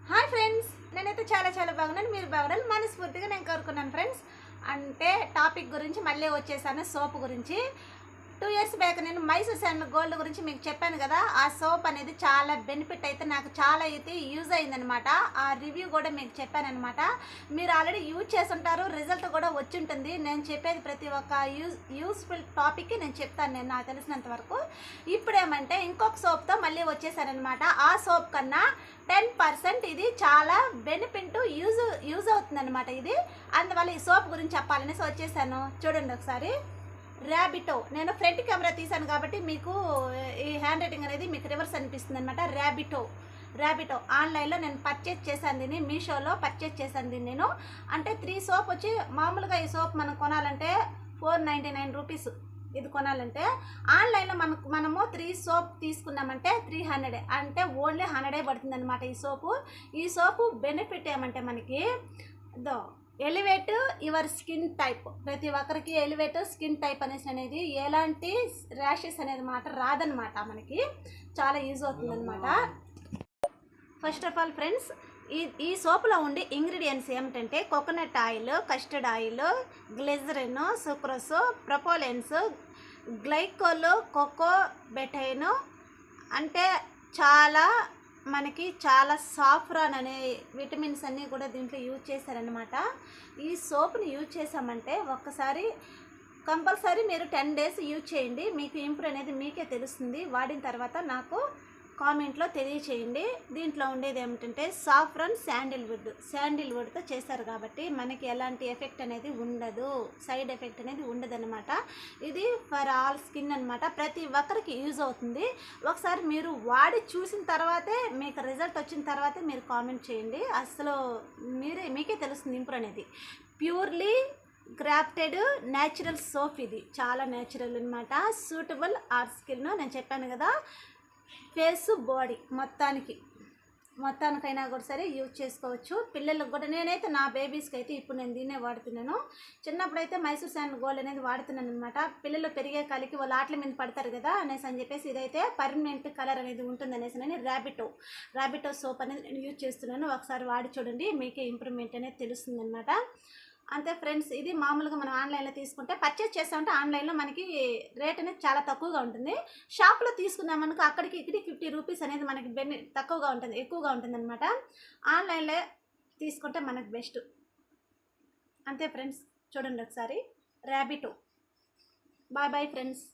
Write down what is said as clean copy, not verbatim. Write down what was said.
Hi friends, నేనైతే చాలా బాగున్నాను. మీరు బాగున్నాను మనస్ఫూర్తిగా నేను కోరుకున్నాను ఫ్రెండ్స్. అంటే టాపిక్ గురించి మళ్ళీ వచ్చేసాను, సోప్ గురించి. 2 ఇయర్స్ బ్యాక్ నేను మైసూర్ శాండల్ గోల్డ్ గురించి మీకు చెప్పాను కదా. ఆ సోప్ అనేది చాలా బెనిఫిట్ అయితే నాకు చాలా అయితే యూజ్ అయిందనమాట. ఆ రివ్యూ కూడా మీకు చెప్పానమాట. మీరు ఆల్రెడీ యూజ్ చేసుంటారు, రిజల్ట్ కూడా వచ్చి ఉంటుంది. నేను చెప్పేది ప్రతి ఒక్క యూస్ఫుల్ టాపిక్ నేను చెప్తాను, నేను నాకు తెలిసినంత వరకు. ఇప్పుడేమంటే ఇంకొక సోప్తో మళ్ళీ వచ్చేసానమాట. ఆ సోప్ కన్నా 10% ఇది చాలా బెనిఫిట్ యూజ్ అవుతుందన్నమాట. ఇది అందువల్ల ఈ సోప్ గురించి చెప్పాలనేసి వచ్చేసాను. చూడండి ఒకసారి. ర్యాబిటో, నేను ఫ్రంట్ కెమెరా తీసాను కాబట్టి మీకు ఈ హ్యాండ్ రైటింగ్ అనేది మీకు రివర్స్ అనిపిస్తుంది అనమాట. ర్యాబిటో ఆన్లైన్లో నేను పర్చేజ్ చేశాను, దీన్ని మీషోలో పర్చేజ్ చేశాను దీన్ని నేను. అంటే 3 సోప్ వచ్చి మామూలుగా ఈ సోప్ మనం కొనాలంటే 499 రూపీస్. ఇది కొనాలంటే ఆన్లైన్లో మనము 3 సోప్ తీసుకున్నామంటే 300, అంటే ఓన్లీ 100 పడుతుంది అనమాట ఈ సోపు బెనిఫిట్ ఏమంటే మనకి ఎలివేట్ యువర్ స్కిన్ టైప్. ప్రతి ఒక్కరికి ఎలివేట్ స్కిన్ టైప్ అనేది ఎలాంటి ర్యాషెస్ అనేది మాట రాదనమాట. మనకి చాలా యూజ్ అవుతుంది అనమాట. ఫస్ట్ ఆఫ్ ఆల్ ఫ్రెండ్స్, ఈ సోప్లో ఉండే ఇంగ్రీడియంట్స్ ఏమిటంటే coconut oil, castor oil, glycerin, sucrose, propylene, glycol, coco betaine, అంటే మనకి చాలా సాఫ్రాన్ అనే విటమిన్స్ అన్నీ కూడా దీంట్లో యూజ్ చేశారనమాట. ఈ సోప్ని యూజ్ చేసామంటే ఒక్కసారి కంపల్సరీ మీరు 10 డేస్ యూజ్ చేయండి. మీకు ఇంప్రూవ్ అనేది మీకే తెలుస్తుంది. వాడిన తర్వాత నాకు కామెంట్లో తెలియచేయండి. దీంట్లో ఉండేది ఏమిటంటే సాఫ్రాన్ శాండిల్వుడ్తో చేశారు కాబట్టి మనకి ఎలాంటి ఎఫెక్ట్ అనేది ఉండదు, సైడ్ ఎఫెక్ట్ అనేది ఉండదన్నమాట. ఇది ఫర్ ఆల్ స్కిన్ అనమాట. ప్రతి ఒక్కరికి యూజ్ అవుతుంది. ఒకసారి మీరు వాడి చూసిన తర్వాతే, మీకు రిజల్ట్ వచ్చిన తర్వాతే మీరు కామెంట్ చేయండి. అసలు మీకే తెలుస్తుంది ఇంప్రూవ్ అనేది. ప్యూర్లీ క్రాఫ్టెడ్ న్యాచురల్ సోప్, ఇది చాలా న్యాచురల్ అనమాట. సూటబుల్ ఆర్ స్కిన్, నేను చెప్పాను కదా, ఫేస్ బాడీ మొత్తానికైనా కూడా సరే యూజ్ చేసుకోవచ్చు. పిల్లలకు కూడా, నేనైతే నా బేబీస్కి అయితే ఇప్పుడు నేను దీన్నే వాడుతున్నాను. చిన్నప్పుడైతే మైసూర్ శాండల్ గోల్డ్ అనేది వాడుతున్నాను అనమాట. పిల్లలు పెరిగే కాలికి వాళ్ళు ఆటల మీద పడతారు కదా అనేసి అని చెప్పేసి ఇదైతే పర్మనెంట్ కలర్ అనేది ఉంటుంది అనేసి నేను ర్యాబిటో సోప్ అనేది నేను యూజ్ చేస్తున్నాను. ఒకసారి వాడి చూడండి, మీకే ఇంప్రూవ్మెంట్ అనేది తెలుస్తుంది అనమాట. అంతే ఫ్రెండ్స్. ఇది మామూలుగా మనం ఆన్లైన్లో తీసుకుంటే, పర్చేజ్ చేస్తామంటే ఆన్లైన్లో మనకి రేట్ అనేది చాలా తక్కువగా ఉంటుంది. షాప్లో తీసుకున్నామనుకో అక్కడికి ఇక్కడికి 50 రూపీస్ అనేది మనకి తక్కువగా ఉంటుంది, ఎక్కువగా ఉంటుంది అనమాట. ఆన్లైన్లో తీసుకుంటే మనకు బెస్ట్. అంతే ఫ్రెండ్స్, చూడండి ఒకసారి ర్యాబిటో. Bye friends.